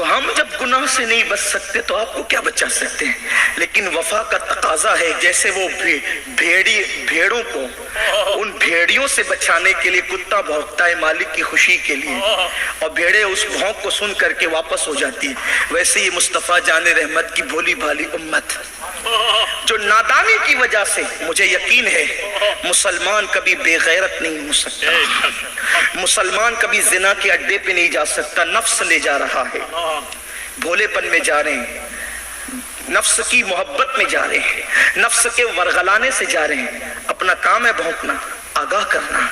تو ہم جب گناہ سے نہیں بچ سکتے تو آپ کو کیا بچا سکتے ہیں؟ لیکن وفا کا تقاضا ہے، جیسے وہ بھیڑوں کو ان بھیڑیوں سے بچانے کے لیے کتا بھونکتا ہے مالک کی خوشی کے لیے، اور بھیڑیں اس بھونک کو سن کر کے واپس ہو جاتی ہے، ویسے یہ مصطفیٰ جان رحمت کی بھولی بھالی امت جو نادانی کی وجہ سے، مجھے یقین ہے مسلمان کبھی بے غیرت نہیں ہو سکتا، مسلمان کبھی زنا کے اڈے پہ نہیں جا سکتا، نفس لے جا رہا ہے، بھولے پن میں جا رہے ہیں، نفس کی محبت میں جا رہے ہیں، نفس کے ورغلانے سے جا رہے ہیں، اپنا کام ہے بھونکنا، آگاہ کرنا،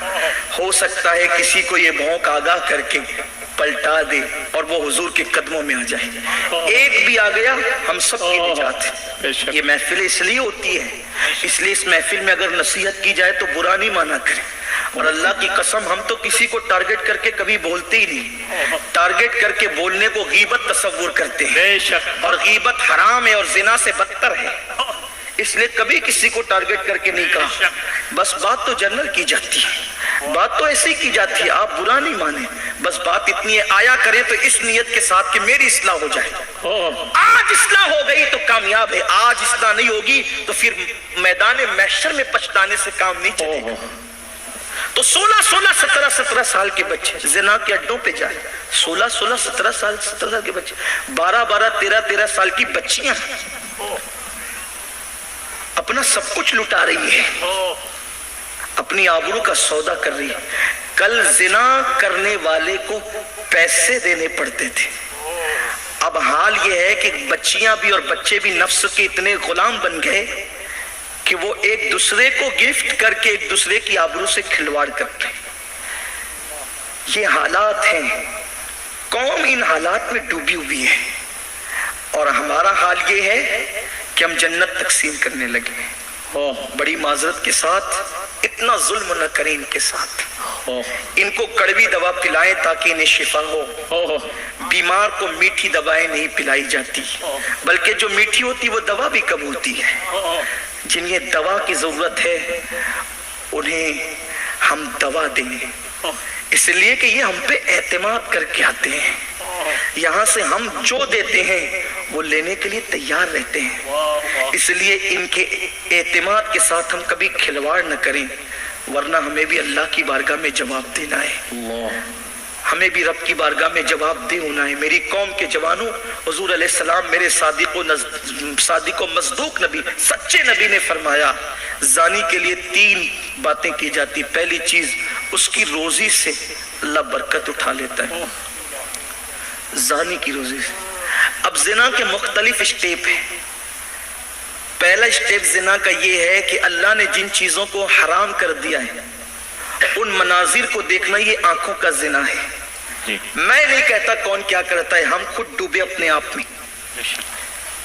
ہو سکتا ہے کسی کو یہ بھونک آگاہ کر کے پلٹا دے اور وہ حضور کے قدموں میں آ جائے، ایک بھی آ گیا ہم سب کی نجات ہے۔ یہ محفل اس لیے ہوتی ہے، اس لیے اس محفل میں اگر نصیحت کی جائے تو برا نہیں مانا کرے، اور اللہ کی قسم ہم تو کسی کو ٹارگٹ کر کے کبھی بولتے ہی نہیں، ٹارگٹ کر کے بولنے کو غیبت تصور کرتے ہیں، اور غیبت حرام ہے اور زنا سے بدتر ہے، اس لیے کبھی کسی کو ٹارگٹ کر کے نہیں کہا، بس بات تو جنرل کی جاتی ہے، بات تو ایسی کی جاتی ہے، آپ برا نہیں مانیں، بس بات اتنی ہے آیا کریں تو اس نیت کے ساتھ کہ میری اصلاح ہو جائے، آج اصلاح ہو گئی تو کامیاب ہے، آج اصلاح نہیں ہوگی تو پھر میدان محشر میں پچھتانے سے کام نہیں چلے گا۔ تو 16 سال کے بچے زنا کے اڈوں پہ جائے، 17 سال کے بچے، 13 سال کی بچیاں اپنا سب کچھ لٹا رہی ہے، اپنی آبرو کا سودا کر رہی ہے۔ کل زنا کرنے والے کو پیسے دینے پڑتے تھے، اب حال یہ ہے کہ بچیاں بھی اور بچے بھی نفس کے اتنے غلام بن گئے کہ وہ ایک دوسرے کو گفٹ کر کے ایک دوسرے کی آبرو سے کھلواڑ کرتے ہیں۔ یہ حالات ہیں، قوم ان حالات میں ڈوبی ہوئی ہے، اور ہمارا حال یہ ہے کہ ہم جنت تقسیم کرنے لگے ہیں۔ بڑی معذرت کے ساتھ، اتنا ظلم نہ کریں ان کے ساتھ، ان کو کڑوی دوا پلائیں تاکہ انہیں شفا ہو۔ بیمار کو میٹھی دوائیں نہیں پلائی جاتی، بلکہ جو میٹھی ہوتی وہ دوا بھی کم ہوتی ہے۔ جنہیں دوا کی ضرورت ہے انہیں ہم دوا دیں، اس لیے کہ یہ ہم پہ اعتماد کر کے آتے ہیں، یہاں سے ہم جو دیتے ہیں وہ لینے کے لیے تیار رہتے ہیں، اس لیے ان کے اعتماد کے ساتھ ہم کبھی کھلواڑ نہ کریں، ورنہ ہمیں بھی اللہ کی بارگاہ میں جواب دینا ہے، ہمیں بھی رب کی بارگاہ میں جواب دے ہونا ہے۔ میری قوم کے جوانوں، حضور علیہ السلام میرے صادق و مصدوق نبی، سچے نبی نے فرمایا زانی کے لیے 3 باتیں کی جاتی، پہلی چیز اس کی روزی سے اللہ برکت اٹھا لیتا ہے، زانی کی روزی سے۔ اب زنا کے مختلف اسٹیپ ہیں، پہلا اسٹیپ زنا کا یہ ہے کہ اللہ نے جن چیزوں کو حرام کر دیا ہے ان مناظر کو دیکھنا، یہ آنکھوں کا زنا ہے۔ میں نہیں کہتا کون کیا کرتا ہے، ہم خود ڈوبے اپنے آپ میں،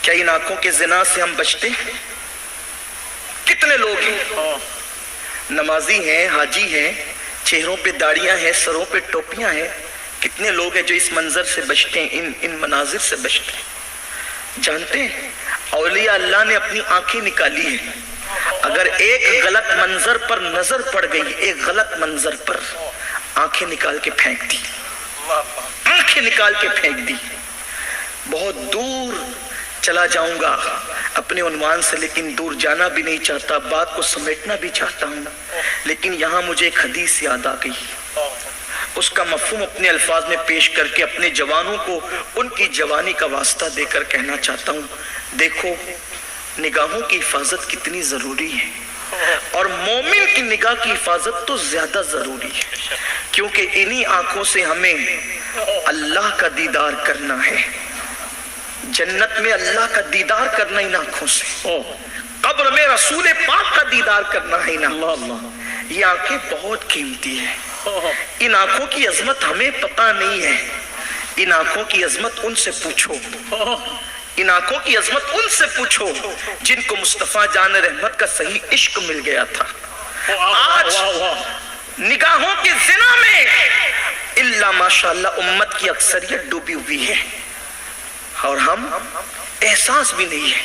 کیا ان آنکھوں کے زنا سے ہم بچتے ہیں؟ کتنے لوگ ہیں نمازی ہیں، حاجی ہیں، چہروں پہ داڑیاں ہیں، سروں پہ ٹوپیاں ہیں، کتنے لوگ ہیں جو اس منظر سے بچتے ہیں، ان مناظر سے بچتے ہیں؟ جانتے ہیں اولیاء اللہ نے اپنی آنکھیں نکالی ہیں، اگر ایک غلط منظر پر نظر پڑ گئی، ایک غلط منظر پر آنکھیں نکال کے پھینک دی، آنکھیں نکال کے پھینک دی۔ بہت دور چلا جاؤں گا اپنے عنوان سے، لیکن دور جانا بھی نہیں چاہتا، بات کو سمیٹنا بھی چاہتا ہوں، لیکن یہاں مجھے ایک حدیث یاد آ گئی، اس کا مفہوم اپنے الفاظ میں پیش کر کے اپنے جوانوں کو ان کی جوانی کا واسطہ دے کر کہنا چاہتا ہوں۔ دیکھو نگاہوں کی حفاظت کتنی ضروری ہے، اور مومن کی نگاہ کی حفاظت تو زیادہ ضروری ہے، کیونکہ انہی آنکھوں سے ہمیں اللہ کا دیدار کرنا ہے، جنت میں اللہ کا دیدار کرنا ان آنکھوں سے، قبر میں رسول پاک کا دیدار کرنا ہے ان آنکھوں سے۔ یہ آنکھیں بہت قیمتی ہیں، ان آنکھوں کی عظمت ہمیں پتہ نہیں ہے، ان آنکھوں کی عظمت ان سے پوچھو، ان آنکھوں کی عظمت ان سے پوچھو جن کو مصطفیٰ جان رحمت کا صحیح عشق مل گیا تھا۔ آج نگاہوں کے زنا میں اللہ ماشاءاللہ امت کی اکثریت ڈوبی ہوئی ہے، اور ہم احساس بھی نہیں ہے۔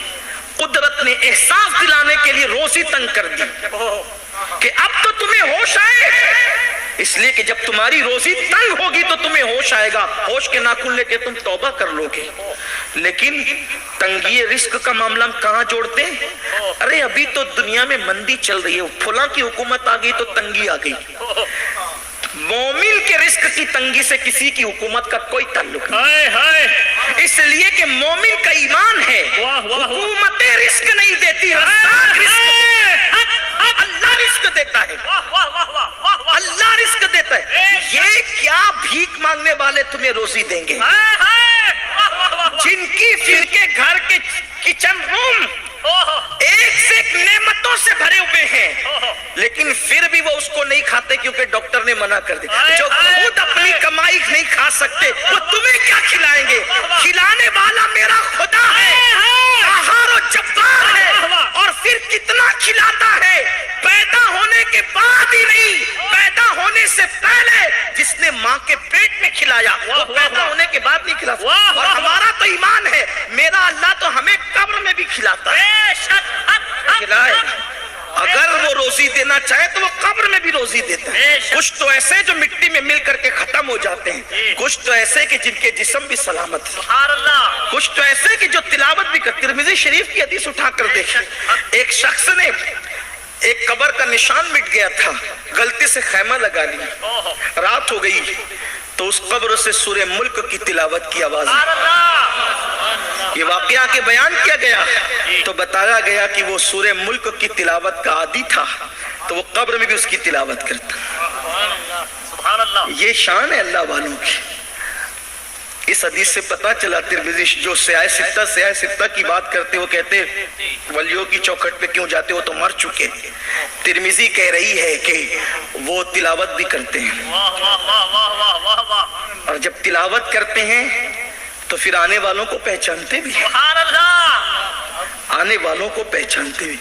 قدرت نے احساس دلانے کے لیے روزی تنگ کر دی کہ اب تو تمہیں ہوش آئے، اس لیے کہ جب تمہاری روزی تنگ ہوگی تو تمہیں ہوش آئے گا, ہوش کے ناخن لے کے تم توبہ کر لو گے. لیکن تنگی رزق کا معاملہ ہم کہاں جوڑتے ہیں؟ ارے ابھی تو دنیا میں مندی چل رہی ہے, فلاں کی حکومت آ گئی تو تنگی آ گئی. مومن کے رزق کی تنگی سے کسی کی حکومت کا کوئی تعلق نہیں, اس لیے کہ مومن کا ایمان ہے. حکومت رزق نہیں دیتی, اللہ رزق دیتا ہے, اللہ رزق دیتا ہے. یہ کیا بھیک مانگنے والے تمہیں روزی دیں گے جن کی پھر کے گھر کے کچن روم ایک سے ایک نعمتوں سے بھرے ہوئے ہیں, لیکن پھر بھی وہ اس کو نہیں کھاتے کیونکہ ڈاکٹر نے منع کر دیا. جو خود اپنی کمائی نہیں کھا سکتے وہ تمہیں کیا کھلائیں گے؟ کھلانے والا میرا خدا ہے, قہار و جبار ہے, اور پھر کتنا کھلاتا ہے. پیدا ہونے کے بعد ہی نہیں, پیدا ہونے سے پہلے جس نے ماں کے پیٹ میں کھلایا وہ پیدا ہونے کے بعد نہیں کھلاتا. اور ہمارا تو ایمان ہے, میرا اللہ تو ہمیں قبر میں بھی کھلاتا ہے. کھلائے, اگر وہ روزی دینا چاہے تو وہ قبر میں بھی روزی دیتا ہے. کچھ تو ایسے جو مٹی میں مل کر کے ختم ہو جاتے ہیں, کچھ تو ایسے کہ جن کے جسم بھی سلامت ہے, کچھ تو ایسے کہ جو تلاوت بھی کرتے. ترمذی شریف کی حدیث اٹھا کر دیکھیں, ایک شخص نے ایک قبر کا نشان مٹ گیا تھا, غلطی سے خیمہ لگا لیا, رات ہو گئی تو اس قبر سے سورہ ملک کی تلاوت کی آواز یہ واقعہ کے بیان کیا گیا تو بتایا گیا کہ وہ سورہ ملک کی تلاوت کا عادی تھا, تو وہ قبر میں بھی اس کی تلاوت کرتا. یہ شان ہے اللہ والوں کی. اس حدیث سے پتا چلا, ترمذی جو سیاہ ستہ کی بات کرتے وہ کہتے ولیوں کی چوکھٹ پہ کیوں جاتے, وہ تو مر چکے. ترمذی کہہ رہی ہے کہ وہ تلاوت بھی کرتے ہیں, اور جب تلاوت کرتے ہیں تو پھر آنے والوں کو پہچانتے بھی, آنے والوں کو پہچانتے بھی,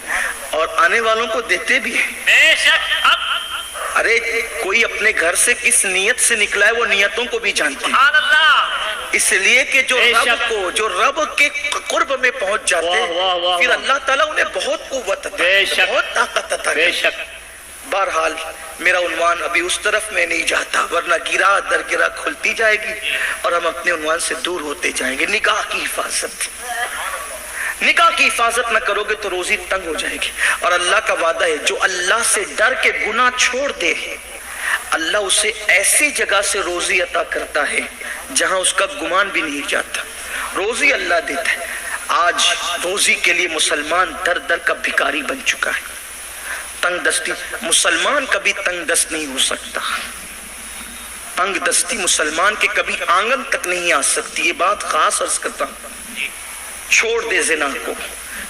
اور آنے والوں کو دیتے بھی ہیں. ارے کوئی اپنے گھر سے کس نیت سے نکلا ہے وہ نیتوں کو بھی جانتے ہیں, اس لیے کہ جو رب کے قرب میں پہنچ جاتے ہیں پھر اللہ تعالیٰ انہیں بہت قوت عطا, بہت طاقت عطا. بہرحال میرا عنوان ابھی اس طرف میں نہیں جاتا, ورنہ گرا در گرا کھلتی جائے گی اور ہم اپنے عنوان سے دور ہوتے جائیں گے. نگاہ کی حفاظت, نگاہ کی حفاظت نہ کرو گے تو روزی تنگ ہو جائے گی. اور اللہ کا وعدہ ہے جو اللہ سے ڈر کے گناہ چھوڑ دے, اللہ اسے ایسی جگہ سے روزی عطا کرتا ہے جہاں اس کا گمان بھی نہیں جاتا. روزی اللہ دیتا ہے. آج روزی کے لیے مسلمان در در کا بھکاری بن چکا ہے. تنگ دستی, مسلمان کبھی تنگ دست نہیں ہو سکتا. تنگ دستی مسلمان کے کبھی آنگن تک نہیں آ سکتی. یہ بات خاص عرض کرتا ہوں. چھوڑ دے زنا کو,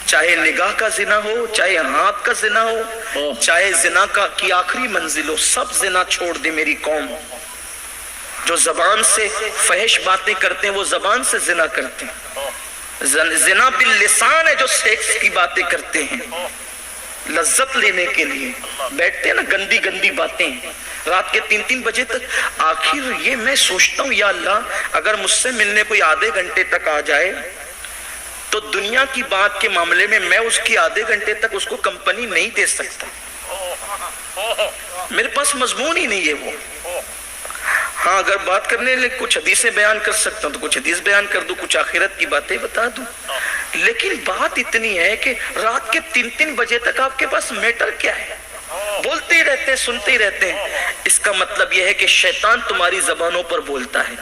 چاہے نگاہ کا زنا ہو, چاہے ہاتھ کا زنا ہو, چاہے زنا کی آخری منزل ہو, سب زنا چھوڑ دے میری قوم. جو زبان سے فحش باتیں کرتے ہیں وہ زبان سے زنا کرتے ہیں. زنا باللسان ہے جو سیکس کی باتیں کرتے ہیں لذت لینے کے لیے, بیٹھتے ہیں نا گندی گندی باتیں رات کے 3-3 بجے تک. آخر یہ میں سوچتا ہوں یا اللہ اگر مجھ سے ملنے کوئی آدھے گھنٹے تک آ جائے تو دنیا کی بات کے معاملے میں میں اس کی آدھے گھنٹے تک اس کو کمپنی نہیں دے سکتا, میرے پاس مضمون ہی نہیں ہے وہ. ہاں اگر بات کرنے لئے کچھ حدیثیں بیان کر سکتا ہوں تو کچھ حدیث بیان کر دوں, کچھ آخرت کی باتیں بتا دوں. لیکن بات اتنی ہے کہ رات کے 3-3 بجے تک آپ کے پاس میٹر کیا ہے, بولتے ہی رہتے ہیں, سنتے ہی رہتے ہیں. اس کا مطلب یہ ہے کہ شیطان تمہاری زبانوں پر بولتا ہے,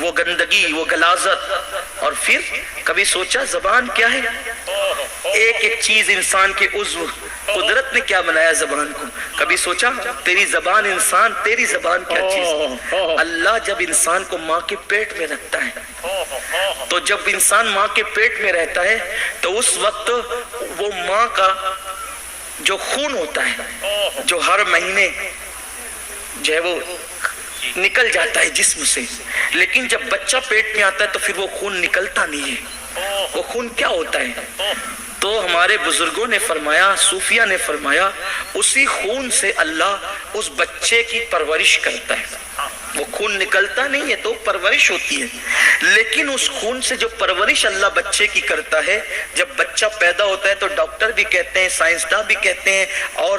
وہ گندگی, وہ غلاظت. اور پھر کبھی سوچا زبان کیا ہے؟ ایک ایک چیز انسان کے عضو, قدرت نے کیا بنایا زبان کو. کبھی سوچا تیری زبان انسان, تیری زبان کیا چیز؟ اللہ جب انسان کو ماں کے پیٹ میں رکھتا ہے تو جب انسان ماں کے پیٹ میں رہتا ہے تو اس وقت وہ ماں کا جو خون ہوتا ہے جو ہر مہینے جو ہے وہ نکل جاتا ہے جسم سے, لیکن جب بچہ پیٹ میں آتا ہے تو پھر وہ خون نکلتا نہیں ہے. وہ خون کیا ہوتا ہے؟ تو ہمارے بزرگوں نے فرمایا, صوفیہ نے فرمایا, اسی خون سے اللہ اس بچے کی پرورش کرتا ہے. وہ خون نکلتا نہیں ہے تو پرورش ہوتی ہے, لیکن اس خون سے جو پرورش اللہ بچے کی کرتا ہے, جب بچہ پیدا ہوتا ہے تو ڈاکٹر بھی کہتے ہیں, سائنسداں بھی کہتے ہیں, اور